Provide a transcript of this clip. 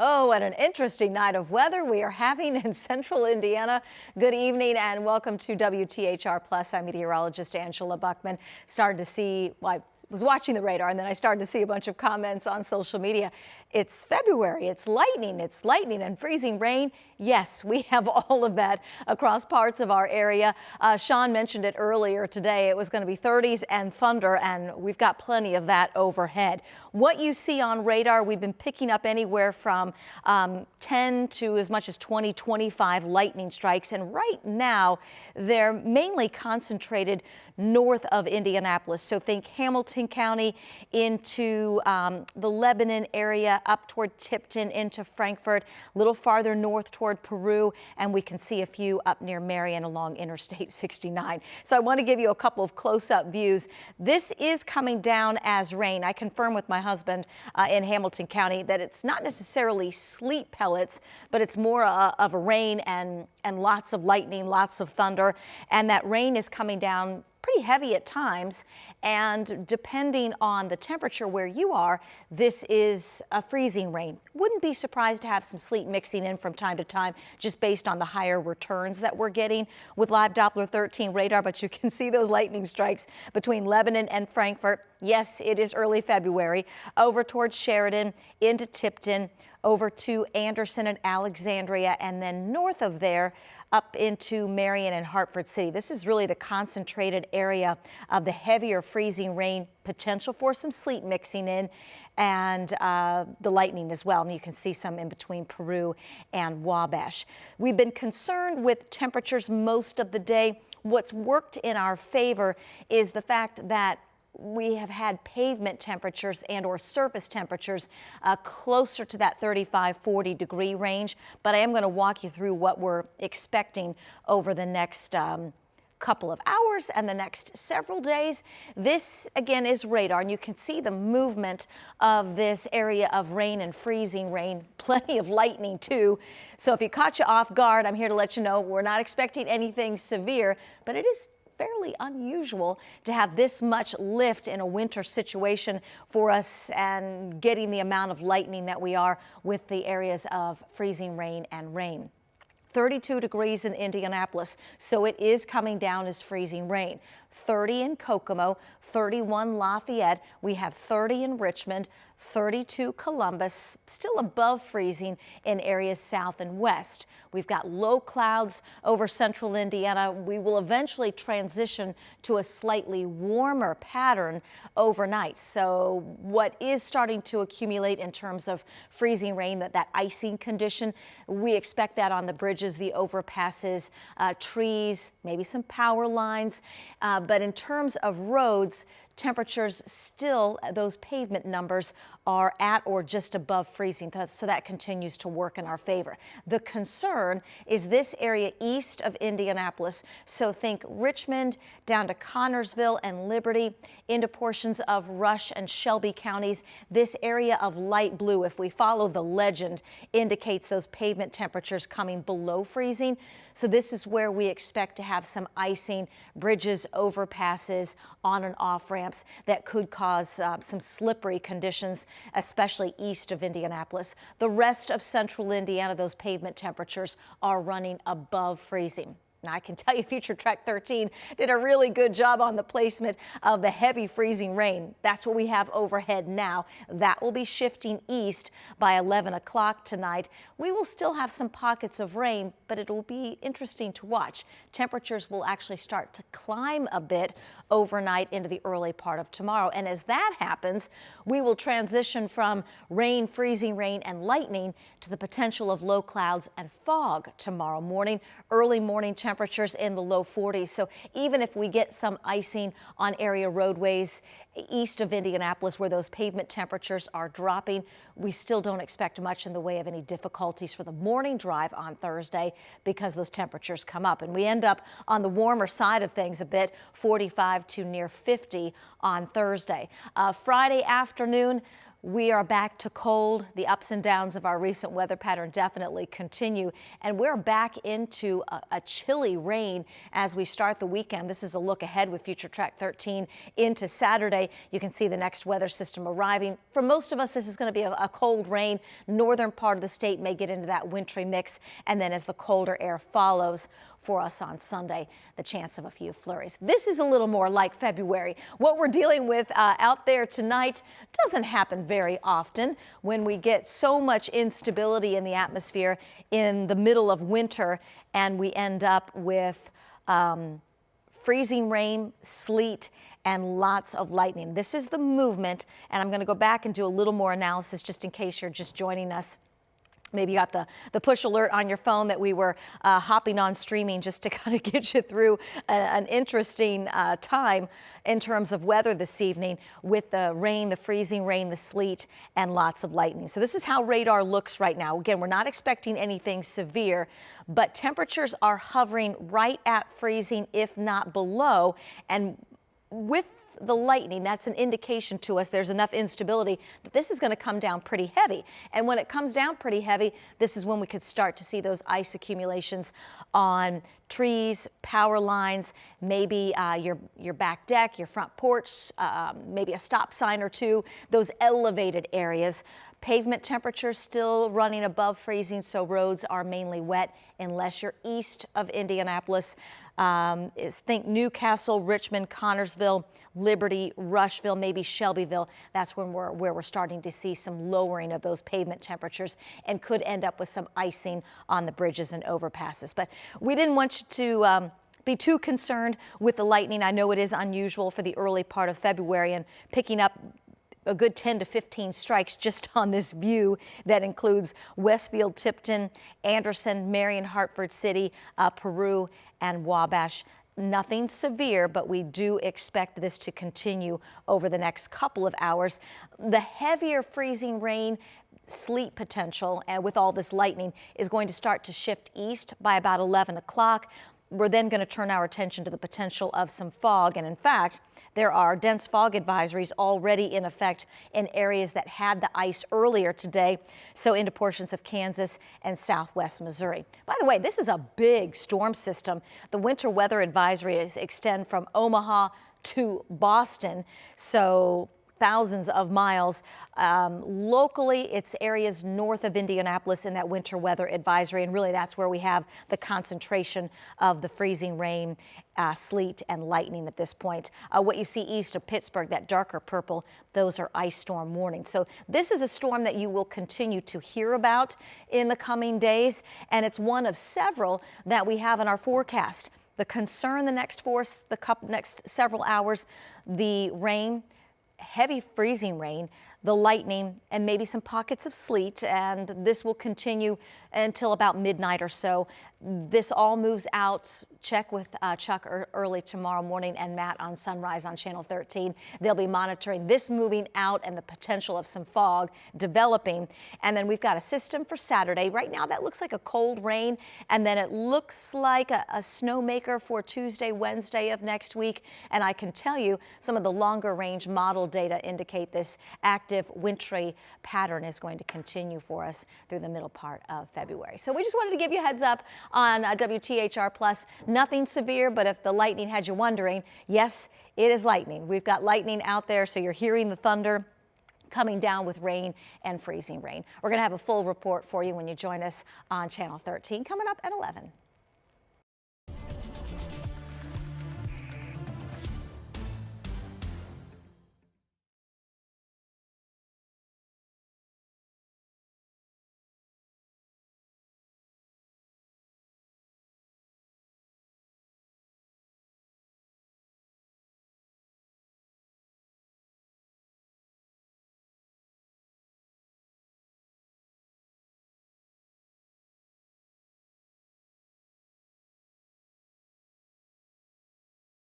Oh, what an interesting night of weather we are having in central Indiana. Good evening and welcome to WTHR Plus. I'm meteorologist Angela Buckman. Started to see, well, I was watching the radar and then I started to see a bunch of comments on social media. It's February, it's lightning and freezing rain. Yes, we have all of that across parts of our area. Sean mentioned it earlier today. It was going to be 30s and thunder, and we've got plenty of that overhead. What you see on radar, we've been picking up anywhere from 10 to as much as 20, 25 lightning strikes. And right now, they're mainly concentrated north of Indianapolis. So think Hamilton County into the Lebanon area, up toward Tipton into Frankfort, a little farther north toward Peru, and we can see a few up near Marion along Interstate 69. So I want to give you a couple of close-up views. This is coming down as rain. I confirmed with my husband in Hamilton County that it's not necessarily sleet pellets, but it's more of a rain and lots of lightning, lots of thunder, and that rain is coming down pretty heavy at times, and depending on the temperature where you are, this is a freezing rain. Wouldn't be surprised to have some sleet mixing in from time to time, just based on the higher returns that we're getting with live Doppler 13 radar, but you can see those lightning strikes between Lebanon and Frankfort. Yes, it is early February, over towards Sheridan, into Tipton, over to Anderson and Alexandria, and then north of there up into Marion and Hartford City. This is really the concentrated area of the heavier freezing rain, potential for some sleet mixing in, and the lightning as well. And you can see some in between Peru and Wabash. We've been concerned with temperatures most of the day. What's worked in our favor is the fact that we have had pavement temperatures and or surface temperatures closer to that 35-40 degree range. But I am going to walk you through what we're expecting over the next couple of hours and the next several days. This again is radar, and you can see the movement of this area of rain and freezing rain, plenty of lightning too. So if it caught you off guard, I'm here to let you know we're not expecting anything severe, but it is fairly unusual to have this much lift in a winter situation for us, and getting the amount of lightning that we are with the areas of freezing rain and rain. 32 degrees in Indianapolis, so it is coming down as freezing rain. 30 in Kokomo, 31 Lafayette, we have 30 in Richmond, 32 Columbus, still above freezing in areas south and west. We've got low clouds over central Indiana. We will eventually transition to a slightly warmer pattern overnight. So what is starting to accumulate in terms of freezing rain, that icing condition, we expect that on the bridges, the overpasses, trees, maybe some power lines. But in terms of roads, temperatures still, those pavement numbers are at or just above freezing, so that continues to work in our favor. The concern is this area east of Indianapolis, so think Richmond down to Connorsville and Liberty, into portions of Rush and Shelby counties. This area of light blue, if we follow the legend, indicates those pavement temperatures coming below freezing. So this is where we expect to have some icing, bridges, overpasses, on and off ramps that could cause some slippery conditions, especially east of Indianapolis. The rest of central Indiana, those pavement temperatures are running above freezing. Now, I can tell you Future Track 13 did a really good job on the placement of the heavy freezing rain. That's what we have overhead now. That will be shifting east by 11 o'clock tonight. We will still have some pockets of rain, but it will be interesting to watch. Temperatures will actually start to climb a bit overnight into the early part of tomorrow. And as that happens, we will transition from rain, freezing rain, and lightning to the potential of low clouds and fog tomorrow morning. Early morning temperatures in the low 40s. So even if we get some icing on area roadways east of Indianapolis where those pavement temperatures are dropping, we still don't expect much in the way of any difficulties for the morning drive on Thursday because those temperatures come up. And we end up on the warmer side of things a bit, 45 to near 50 on Thursday. Friday afternoon, We are back to cold. The ups and downs of our recent weather pattern definitely continue, and we're back into a chilly rain as we start the weekend. This is a look ahead with Future Track 13 into Saturday. You can see the next weather system arriving. For most of us, this is going to be a cold rain. Northern part of the state may get into that wintry mix, and then as the colder air follows for us on Sunday, the chance of a few flurries. This is a little more like February. What we're dealing with out there tonight doesn't happen very often when we get so much instability in the atmosphere in the middle of winter and we end up with freezing rain, sleet, and lots of lightning. This is the movement, and I'm going to go back and do a little more analysis just in case you're just joining us. Maybe you got the push alert on your phone that we were hopping on streaming just to kind of get you through an interesting time in terms of weather this evening with the rain, the freezing rain, the sleet, and lots of lightning. So this is how radar looks right now. Again, we're not expecting anything severe, but temperatures are hovering right at freezing, if not below. And with the lightning, that's an indication to us there's enough instability that this is going to come down pretty heavy. And when it comes down pretty heavy, this is when we could start to see those ice accumulations on trees, power lines, maybe your back deck, your front porch, maybe a stop sign or two, those elevated areas. Pavement temperatures still running above freezing, so roads are mainly wet unless you're east of Indianapolis. Think Newcastle, Richmond, Connorsville, Liberty, Rushville, maybe Shelbyville. That's when where we're starting to see some lowering of those pavement temperatures and could end up with some icing on the bridges and overpasses. But we didn't want you to be too concerned with the lightning. I know it is unusual for the early part of February, and picking up a good 10 to 15 strikes just on this view that includes Westfield, Tipton, Anderson, Marion, Hartford City, Peru, and Wabash. Nothing severe, but we do expect this to continue over the next couple of hours. The heavier freezing rain, sleet potential, and with all this lightning, is going to start to shift east by about 11 o'clock. We're then going to turn our attention to the potential of some fog. And in fact, there are dense fog advisories already in effect in areas that had the ice earlier today, so into portions of Kansas and southwest Missouri. By the way, this is a big storm system. The winter weather advisories extend from Omaha to Boston, so thousands of miles. Locally, it's areas north of Indianapolis in that winter weather advisory, and really that's where we have the concentration of the freezing rain, sleet, and lightning at this point. What you see east of Pittsburgh, that darker purple, those are ice storm warnings. So this is a storm that you will continue to hear about in the coming days, and it's one of several that we have in our forecast. The concern the next several hours, the rain, heavy freezing rain, the lightning, and maybe some pockets of sleet, and this will continue until about midnight or so. This all moves out. Check with Chuck early tomorrow morning and Matt on Sunrise on Channel 13. They'll be monitoring this moving out and the potential of some fog developing. And then we've got a system for Saturday. Right now that looks like a cold rain, and then it looks like a snowmaker for Tuesday, Wednesday of next week. And I can tell you some of the longer range model data indicate this active wintry pattern is going to continue for us through the middle part of February. So we just wanted to give you a heads up on WTHR Plus. Nothing severe, but if the lightning had you wondering, yes, it is lightning. We've got lightning out there, so you're hearing the thunder coming down with rain and freezing rain. We're going to have a full report for you when you join us on Channel 13 coming up at 11.